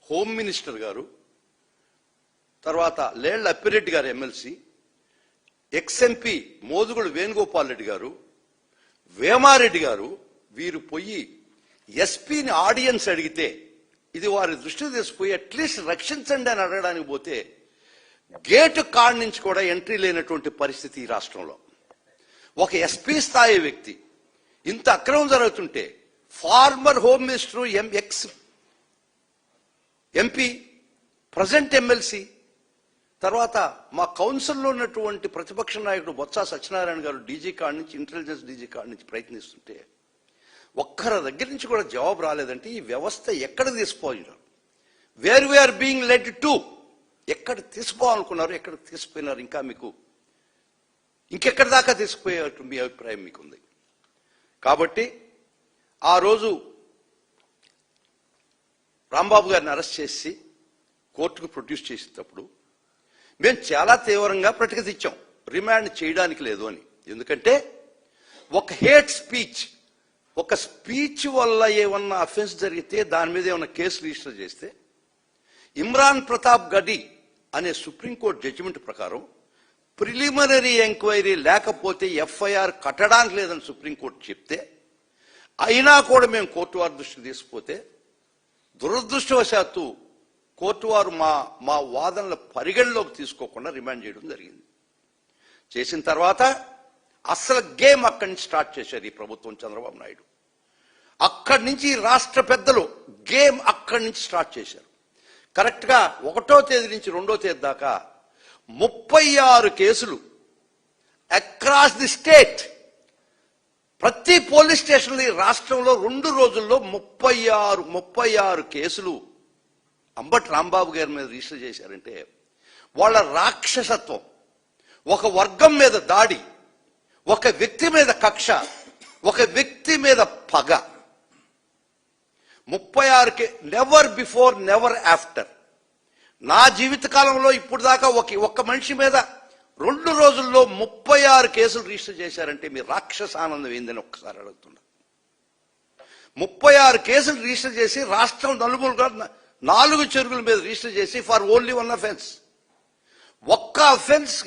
Home minister గారు, తర్వాత లేళ్ల అప్పిరెడ్డి గారు ఎమ్మెల్సీ, ఎక్స్ఎంపీ మోదుగుడు వేణుగోపాల్ రెడ్డి గారు, వేమారెడ్డి గారు, వీరు పోయి ఎస్పీని ఆడియన్స్ అడిగితే ఇది వారి దృష్టికి తీసుకుపోయి అట్లీస్ట్ రక్షించండి అని అడగడానికి పోతే గేటు కాడ నుంచి కూడా ఎంట్రీ లేనటువంటి పరిస్థితి ఈ రాష్ట్రంలో. ఒక ఎస్పీ స్థాయి వ్యక్తి ఇంత అక్రమం జరుగుతుంటే former home minister, ex MP, present MLC, తర్వాత మా కౌన్సిల్లో ఉన్నటువంటి ప్రతిపక్ష నాయకుడు బొత్స సత్యనారాయణ గారు డీజీ కాడ నుంచి, ఇంటెలిజెన్స్ డీజీ కాడ నుంచి ప్రయత్నిస్తుంటే ఒక్కరి దగ్గర నుంచి కూడా జవాబు రాలేదంటే ఈ వ్యవస్థ ఎక్కడ తీసుకోవాలి, where we are being led to, ఎక్కడ తీసుకోవాలనుకున్నారు, ఎక్కడ తీసుకుపోయినారు, ఇంకా మీకు ఇంకెక్కడి దాకా తీసుకుపోయేట్టు మీ అభిప్రాయం మీకుంది. కాబట్టి ఆ రోజు రాంబాబు గారిని అరెస్ట్ చేసి కోర్టుకు ప్రొడ్యూస్ చేసేటప్పుడు మేము చాలా తీవ్రంగా ప్రతిఘటించాం, రిమాండ్ చేయడానికి లేదు అని. ఎందుకంటే ఒక హేట్ స్పీచ్, ఒక స్పీచ్ వల్ల ఏమన్నా అఫెన్స్ జరిగితే దాని మీద ఏమన్నా కేసు రిజిస్టర్ చేస్తే ఇమ్రాన్ ప్రతాప్ గడి అనే సుప్రీంకోర్టు జడ్జిమెంట్ ప్రకారం ప్రిలిమినరీ ఎంక్వైరీ లేకపోతే ఎఫ్ఐఆర్ కట్టడానికి లేదని సుప్రీంకోర్టు చెప్తే అయినా కూడా మేము కోర్టు వారి దృష్టికి తీసుకుపోతే దురదృష్టవశాత్తు కోర్టు వారు మా వాదనల పరిగణలోకి తీసుకోకుండా రిమాండ్ చేయడం జరిగింది. చేసిన తర్వాత అసలు గేమ్ అక్కడి నుంచి స్టార్ట్ చేశారు ఈ ప్రభుత్వం, చంద్రబాబు నాయుడు. అక్కడి నుంచి రాష్ట్ర పెద్దలు గేమ్ అక్కడి నుంచి స్టార్ట్ చేశారు. కరెక్ట్గా 1వ తేదీ నుంచి 2వ తేదీ దాకా 36 కేసులు అక్రాస్ ది స్టేట్, ప్రతి పోలీస్ స్టేషన్లో ఈ రాష్ట్రంలో 2 రోజుల్లో 36 కేసులు అంబటి రాంబాబు గారి మీద రిజిస్టర్ చేశారంటే వాళ్ళ రాక్షసత్వం, ఒక వర్గం మీద దాడి, ఒక వ్యక్తి మీద కక్ష, ఒక వ్యక్తి మీద పగ. 36 నెవర్ బిఫోర్ నెవర్ ఆఫ్టర్. నా జీవితకాలంలో ఇప్పుడు దాకా ఒక్క మనిషి మీద 2 రోజుల్లో 36 కేసులు రిజిస్టర్ చేశారంటే మీ రాక్షస ఆనందం ఏందని ఒక్కసారి అడుగుతున్నా. 36 కేసులు రిజిస్టర్ చేసి రాష్ట్రం నలుమూలగా 4 చెరువుల మీద రిజిస్టర్ చేసి ఫర్ ఓన్లీ 1 అఫెన్స్. ఒక్క offence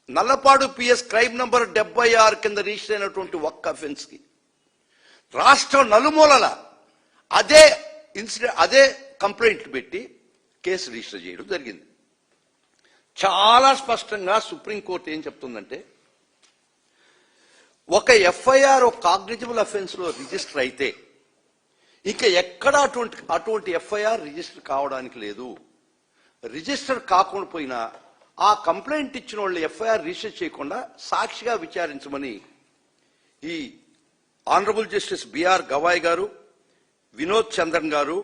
Nallapadu PS crime number 76 కింద రిజిస్టర్ అయినటువంటి ఒక్క అఫెన్స్ కి రాష్ట్రం నలుమూలల అదే కంప్లైంట్ పెట్టి కేసు రిజిస్టర్ చేయడం జరిగింది. చాలా స్పష్టంగా సుప్రీంకోర్టు ఏం చెప్తుందంటే ఒక ఎఫ్ఐఆర్ ఒక కాగ్నిజబుల్ అఫెన్స్ లో రిజిస్టర్ అయితే ఇంకా ఎక్కడ అటువంటి ఎఫ్ఐఆర్ రిజిస్టర్ కావడానికి లేదు. రిజిస్టర్ కాకుండా పోయినా ఆ కంప్లైంట్ ఇచ్చిన వాళ్ళు ఎఫ్ఐఆర్ రిజిస్టర్ చేయకుండా సాక్షిగా విచారించమని ఈ ఆనరబుల్ జస్టిస్ బిఆర్ గవాయ్ గారు, వినోద్ చంద్రన్ గారు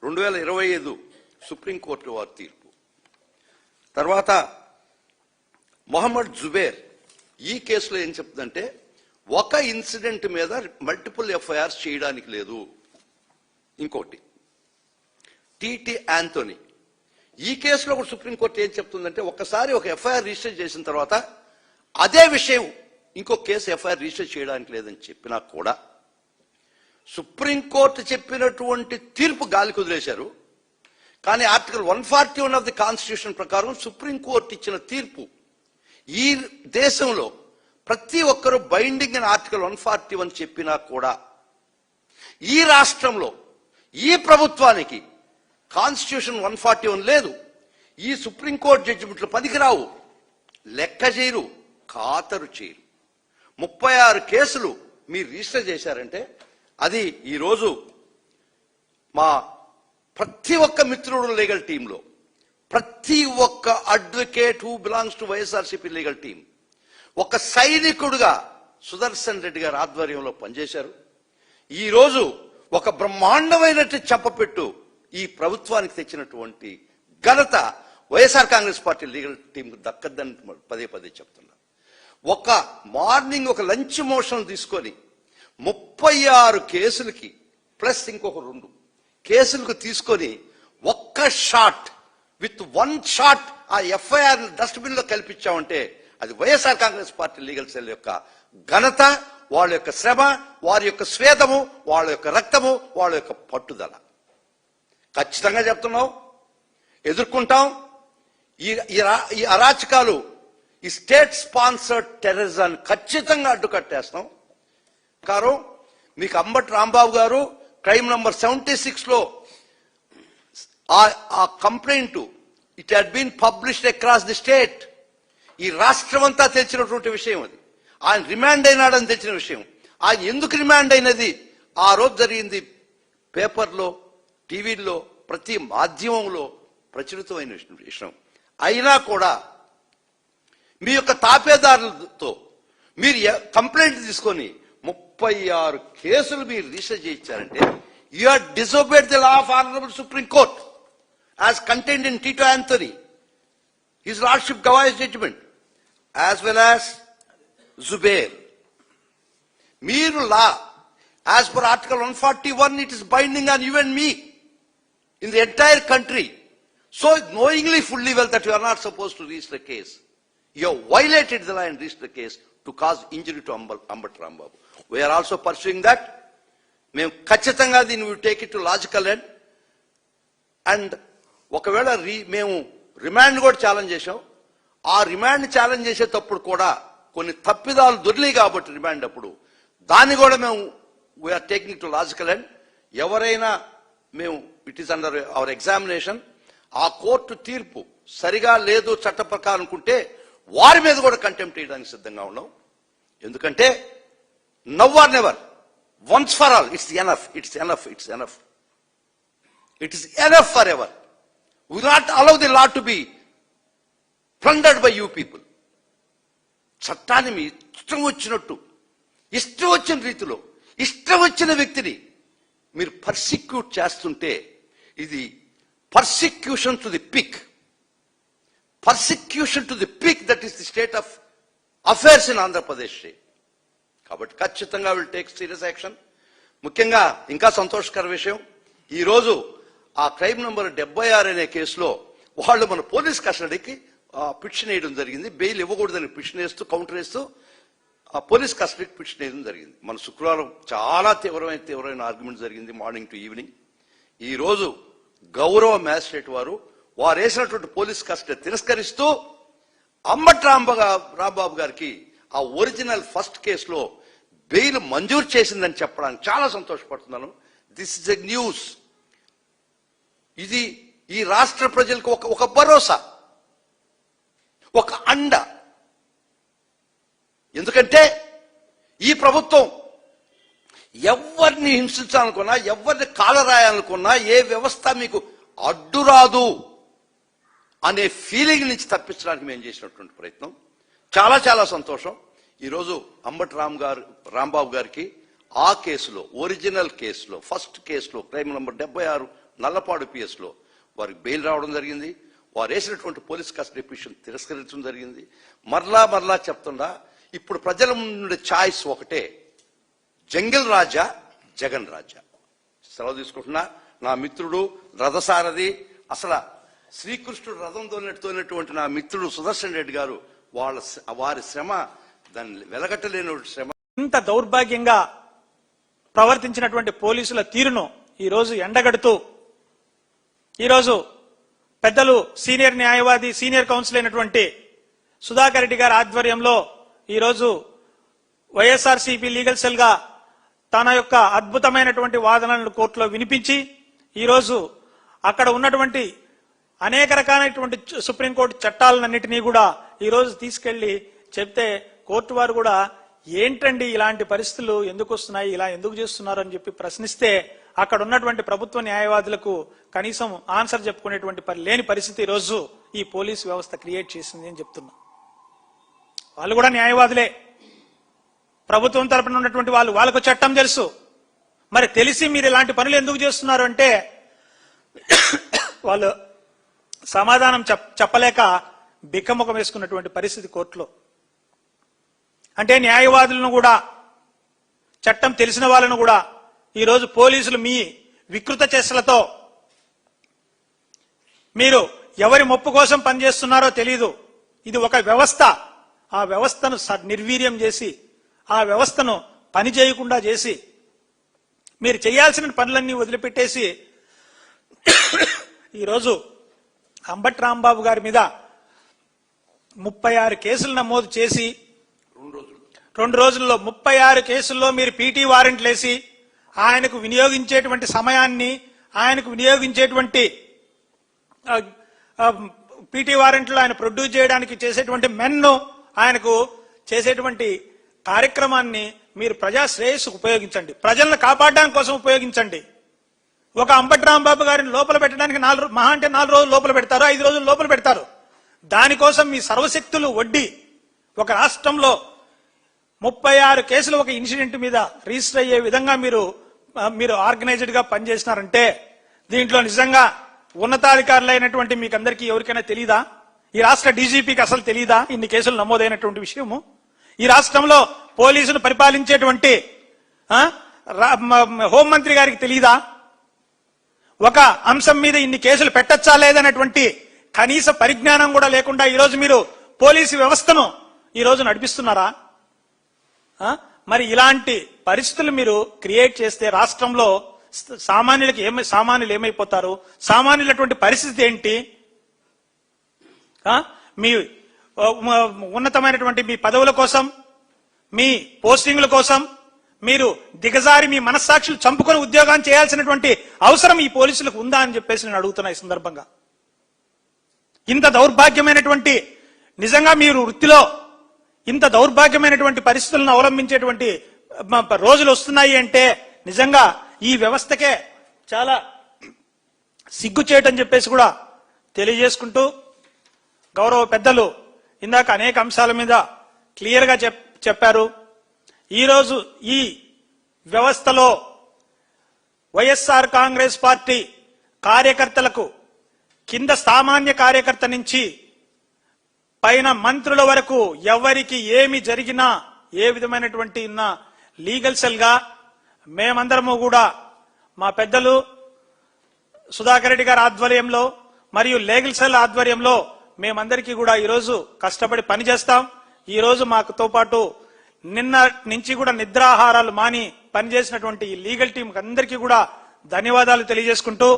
2025 సుప్రీంకోర్టు వారి తీర్పు. తర్వాత మొహమ్మద్ జుబేర్ ఈ కేసులో ఏం చెప్తుందంటే ఒక ఇన్సిడెంట్ మీద మల్టిపుల్ ఎఫ్ఐఆర్స్ చేయడానికి లేదు. ఇంకోటి టిటి యాంథోనీ ఈ కేసులో కూడా సుప్రీంకోర్టు ఏం చెప్తుందంటే ఒకసారి ఒక ఎఫ్ఐఆర్ రిజిస్టర్ చేసిన తర్వాత అదే విషయం ఇంకో కేసు ఎఫ్ఐఆర్ రిజిస్టర్ చేయడానికి లేదని చెప్పినా కూడా సుప్రీంకోర్టు చెప్పినటువంటి తీర్పు గాలి కుదిలేశారు. కానీ ఆర్టికల్ 141 ఆఫ్ ది కాన్స్టిట్యూషన్ ప్రకారం సుప్రీంకోర్టు ఇచ్చిన తీర్పు ఈ దేశంలో ప్రతి ఒక్కరూ బైండింగ్ అని ఆర్టికల్ 141 చెప్పినా కూడా ఈ రాష్ట్రంలో ఈ ప్రభుత్వానికి కాన్స్టిట్యూషన్ 141 లేదు. ఈ సుప్రీంకోర్టు జడ్జిమెంట్లు పనికిరావు, లెక్క చేయరు, ఖాతరు చేయరు. 36 కేసులు మీరు రిజిస్టర్ చేశారంటే అది ఈరోజు మా ప్రతి ఒక్క మిత్రుడు లీగల్ టీంలో ప్రతి ఒక్క advocate who belongs to YSRCP legal team ఒక సైనికుడుగా సుదర్శన్ రెడ్డి గారి ఆధ్వర్యంలో పనిచేశారు. ఈరోజు ఒక బ్రహ్మాండమైనట్టు చెప్పపెట్టు ఈ ప్రభుత్వానికి తెచ్చినటువంటి ఘనత వైఎస్ఆర్ కాంగ్రెస్ పార్టీ లీగల్ టీంకు దక్కద్దని పదే చెప్తున్నా. ఒక మార్నింగ్ ఒక లంచ్ మోషన్ తీసుకొని 36 కేసులకి ప్లస్ ఇంకొక 2 కేసులకు తీసుకొని ఒక్క షాట్ విత్ 1 షాట్ ఆ ఎఫ్ఐఆర్ డస్ట్బిన్ లో కల్పించామంటే అది YSR Congress party legal cell యొక్క ఘనత, వాళ్ళ యొక్క శ్రమ, వారి యొక్క స్వేదము, వాళ్ళ యొక్క రక్తము, వాళ్ళ యొక్క పట్టుదల. ఖచ్చితంగా చెప్తున్నాం, ఎదుర్కొంటాం. ఈ అరాచకాలు, ఈ స్టేట్ స్పాన్సర్డ్ టెర్రరిజాన్ని ఖచ్చితంగా అడ్డుకట్టేస్తాం. మీకు అంబటి రాంబాబు గారు క్రైమ్ నంబర్ 76లో ఆ complaint it had been published across the state. ఈ రాష్ట్రం అంతా తెలిసినటువంటి విషయం అది. ఆయన రిమాండ్ అయినాడని తెలిసిన విషయం. ఆయన ఎందుకు రిమాండ్ అయినది ఆ రోజు జరిగింది పేపర్లో, టీవీల్లో, ప్రతి మాధ్యమంలో ప్రచురితమైన విషయం. అయినా కూడా మీ యొక్క తాపేదారులతో మీరు కంప్లైంట్ తీసుకొని 36 కేసులు మీరు రిజిస్టర్ చేయించారంటే you are disobeyed the law of honourable supreme court as contained in Tito Anthony his lordship Gavai's judgment as well as Zubair. మీరు law as per article 141 it is binding on you and మీ in the entire country. So knowingly fully well that you are not supposed to reach the case. You have violated the law and reached the case to cause injury to Ambati Rambabu. We are also pursuing that. మేము ఖచ్చితంగా దీన్ని we take it to logical end. And ఒకవేళ మేము remand కూడా challenge చేశాం. ఆ remand challenge చేసేటప్పుడు కూడా కొన్ని తప్పిదాలు దొరికాయి కాబట్టి రిమాండ్ అప్పుడు దాన్ని కూడా మేము we are taking to logical end. ఎవరైనా మేము it is under our examination. ఆ కోర్టు తీర్పు సరిగా లేదు చట్ట ప్రకారం అనుకుంటే వారి మీద కూడా కంటెంప్ట్ చేయడానికి సిద్ధంగా ఉన్నాం. ఎందుకంటే now or never, once for all, it's enough, it's enough, it's enough, it is enough for ever. We not allow the law to be plundered by you people. చట్టాన్ని మీ ఇష్టం వచ్చినట్టు, ఇష్టం వచ్చిన రీతిలో, ఇష్టం వచ్చిన వ్యక్తిని మీరు పర్సిక్యూట్ చేస్తుంటే ఇది persecution to the peak. Persecution to the peak, that is the state of affairs in Andhra Pradesh. కాబట్టి ఖచ్చితంగా విల్ టేక్ సీరియస్ యాక్షన్. ముఖ్యంగా ఇంకా సంతోషకర విషయం, ఈరోజు ఆ క్రైమ్ నంబర్ 76 అనే కేసులో వాళ్ళు మన పోలీస్ కస్టడీకి పిటిషన్ వేయడం జరిగింది. బెయిల్ ఇవ్వకూడదని పిటిషన్ వేస్తూ, కౌంటర్ వేస్తూ ఆ పోలీస్ కస్టడీకి పిటిషన్ వేయడం జరిగింది. మన శుక్రవారం చాలా తీవ్రమైన ఆర్గ్యుమెంట్ జరిగింది మార్నింగ్ టు ఈవినింగ్. ఈ రోజు గౌరవ మ్యాజిస్ట్రేట్ వారు వేసినటువంటి పోలీస్ కస్టడీ తిరస్కరిస్తూ అంబటి రాంబాబు గారికి ఆ ఒరిజినల్ ఫస్ట్ కేసులో బెయిల్ మంజూరు చేసిందని చెప్పడానికి చాలా సంతోషపడుతున్నాను. This is a news. ఇది ఈ రాష్ట్ర ప్రజలకు ఒక భరోసా, ఒక అండ. ఎందుకంటే ఈ ప్రభుత్వం ఎవరిని హింసించాలనుకున్నా, ఎవరిని కాలరాయాలనుకున్నా, ఏ వ్యవస్థ మీకు అడ్డురాదు అనే ఫీలింగ్ నుంచి తప్పించడానికి మేము చేసినటువంటి ప్రయత్నం. చాలా చాలా సంతోషం. ఈరోజు అంబటి రాంబాబు గారికి ఆ కేసులో, ఒరిజినల్ కేసులో, ఫస్ట్ కేసులో, క్రైమ్ నంబర్ 76 నల్లపాడు పిఎస్లో వారికి బెయిల్ రావడం జరిగింది. వారు వేసినటువంటి పోలీస్ కస్టడీ పిటిషన్ తిరస్కరించడం జరిగింది. మరలా చెప్తుండా, ఇప్పుడు ప్రజల ముందు ఛాయిస్ ఒకటే, జంగిల్ రాజా, జగన్ రాజా. సెలవు తీసుకుంటున్నా. నా మిత్రుడు రథసారథి, అసలు శ్రీకృష్ణుడు రథం తోలినటువంటి నా మిత్రుడు సుదర్శన్ రెడ్డి గారు, వారి శ్రమ దాన్ని వెలగట్టలేని శ్రమ. ఇంత దౌర్భాగ్యంగా ప్రవర్తించినటువంటి పోలీసుల తీరును ఈరోజు ఎండగడుతూ, ఈరోజు పెద్దలు సీనియర్ న్యాయవాది, సీనియర్ కౌన్సిల్ అయినటువంటి సుధాకర్ రెడ్డి గారి ఆధ్వర్యంలో ఈరోజు వైఎస్ఆర్సీపీ లీగల్ సెల్ గా తన యొక్క అద్భుతమైనటువంటి వాదనలను కోర్టులో వినిపించి, ఈరోజు అక్కడ ఉన్నటువంటి అనేక రకాలైనటువంటి సుప్రీంకోర్టు చట్టాలన్నింటినీ కూడా ఈరోజు తీసుకెళ్లి చెప్తే కోర్టు వారు కూడా ఏంటండి ఇలాంటి పరిస్థితులు ఎందుకు వస్తున్నాయి, ఇలా ఎందుకు చేస్తున్నారు అని చెప్పి ప్రశ్నిస్తే అక్కడ ఉన్నటువంటి ప్రభుత్వ న్యాయవాదులకు కనీసం ఆన్సర్ చెప్పుకునేటువంటి లేని పరిస్థితి ఈరోజు ఈ పోలీసు వ్యవస్థ క్రియేట్ చేసింది అని చెప్తున్నా. వాళ్ళు కూడా న్యాయవాదులే, ప్రభుత్వం తరపున ఉన్నటువంటి వాళ్ళకు చట్టం తెలుసు. మరి తెలిసి మీరు ఇలాంటి పనులు ఎందుకు చేస్తున్నారు అంటే వాళ్ళు సమాధానం చెప్పలేక బిక్కముఖం వేసుకున్నటువంటి పరిస్థితి కోర్టులో. అంటే న్యాయవాదులను కూడా, చట్టం తెలిసిన వాళ్ళను కూడా ఈరోజు పోలీసులు మీ వికృత చేష్టలతో మీరు ఎవరి మొప్పు కోసం పనిచేస్తున్నారో తెలీదు. ఇది ఒక వ్యవస్థ. ఆ వ్యవస్థను నిర్వీర్యం చేసి, ఆ వ్యవస్థను పని చేయకుండా చేసి, మీరు చేయాల్సిన పనులన్నీ వదిలిపెట్టేసి ఈరోజు అంబటి రాంబాబు గారి మీద 36 కేసులు నమోదు చేసి 2 రోజుల్లో 36 కేసుల్లో మీరు పీటీ వారెంట్లు వేసి ఆయనకు వినియోగించేటువంటి సమయాన్ని, ఆయనకు వినియోగించేటువంటి పీటీ వారెంట్లు ఆయన ప్రొడ్యూస్ చేయడానికి చేసేటువంటి మెన్ను, ఆయనకు చేసేటువంటి కార్యక్రమాన్ని మీరు ప్రజా శ్రేయస్సుకు ఉపయోగించండి, ప్రజలను కాపాడడానికి కోసం ఉపయోగించండి. ఒక అంబటి రాంబాబు గారిని లోపల పెట్టడానికి మహా అంటే 4 రోజులు లోపల పెడతారు, 5 రోజులు లోపల పెడతారు. దానికోసం మీ సర్వశక్తులు వడ్డీ ఒక రాష్ట్రంలో 36 కేసులు ఒక ఇన్సిడెంట్ మీద రిజిస్టర్ అయ్యే విధంగా మీరు ఆర్గనైజ్డ్ గా పనిచేసినారంటే దీంట్లో నిజంగా ఉన్నతాధికారులైనటువంటి మీకు అందరికీ ఎవరికైనా తెలీదా? ఈ రాష్ట్ర డీజీపీకి అసలు తెలీదా ఇన్ని కేసులు నమోదైనటువంటి విషయము? ఈ రాష్ట్రంలో పోలీసులు పరిపాలించేటువంటి హోంమంత్రి గారికి తెలీదా? ఒక అంశం మీద ఇన్ని కేసులు పెట్టచ్చా లేదనేటువంటి కనీస పరిజ్ఞానం కూడా లేకుండా ఈరోజు మీరు పోలీసు వ్యవస్థను ఈరోజు నడిపిస్తున్నారా? మరి ఇలాంటి పరిస్థితులు మీరు క్రియేట్ చేస్తే రాష్ట్రంలో సామాన్యులు ఏమైపోతారు? సామాన్యులటువంటి పరిస్థితి ఏంటి? మీ ఉన్నతమైనటువంటి మీ పదవుల కోసం, మీ పోస్టింగ్ల కోసం మీరు దిగజారి మీ మనస్సాక్షులు చంపుకొని ఉద్యోగం చేయాల్సినటువంటి అవసరం ఈ పోలీసులకు ఉందా అని చెప్పేసి నేను అడుగుతున్నా ఈ సందర్భంగా. ఇంత దౌర్భాగ్యమైనటువంటి, నిజంగా మీరు వృత్తిలో ఇంత దౌర్భాగ్యమైనటువంటి పరిస్థితులను అవలంబించేటువంటి రోజులు వస్తున్నాయి అంటే నిజంగా ఈ వ్యవస్థకే చాలా సిగ్గు చేయటం చెప్పేసి కూడా తెలియజేసుకుంటూ, గౌరవ పెద్దలు ఇందాక అనేక అంశాల మీద క్లియర్ గా చెప్పారు. ఈరోజు ఈ వ్యవస్థలో వైఎస్ఆర్ కాంగ్రెస్ పార్టీ కార్యకర్తలకు కింద సామాన్య కార్యకర్త నుంచి పైన మంత్రుల వరకు ఎవరికి ఏమి జరిగినా ఏ విధమైనటువంటి లీగల్ సెల్ గా మేమందరము కూడా మా పెద్దలు సుధాకర్ రెడ్డి గారి ఆధ్వర్యంలో మరియు లీగల్ సెల్ ఆధ్వర్యంలో మేమందరికీ కూడా ఈరోజు కష్టపడి పనిచేస్తాం. ఈ రోజు మాకుతో పాటు నిన్న నుంచి కూడా నిద్రాహారాలు మాని పనిచేసినటువంటి ఈ లీగల్ టీం అందరికీ కూడా ధన్యవాదాలు తెలియజేసుకుంటూ,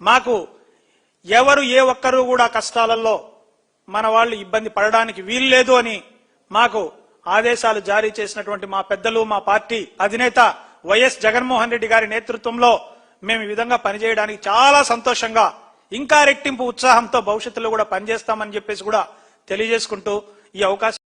మాకు ఎవరు ఏ ఒక్కరు కూడా కష్టాలలో మన వాళ్ళు ఇబ్బంది పడడానికి వీల్లేదు అని మాకు ఆదేశాలు జారీ చేసినటువంటి మా పెద్దలు, మా పార్టీ అధినేత వైఎస్ జగన్మోహన్ రెడ్డి గారి నేతృత్వంలో మేము ఈ విధంగా పనిచేయడానికి చాలా సంతోషంగా, ఇంకా రెట్టింపు ఉత్సాహంతో భవిష్యత్తులో కూడా పనిచేస్తామని చెప్పేసి కూడా తెలియజేసుకుంటూ ఈ అవకాశం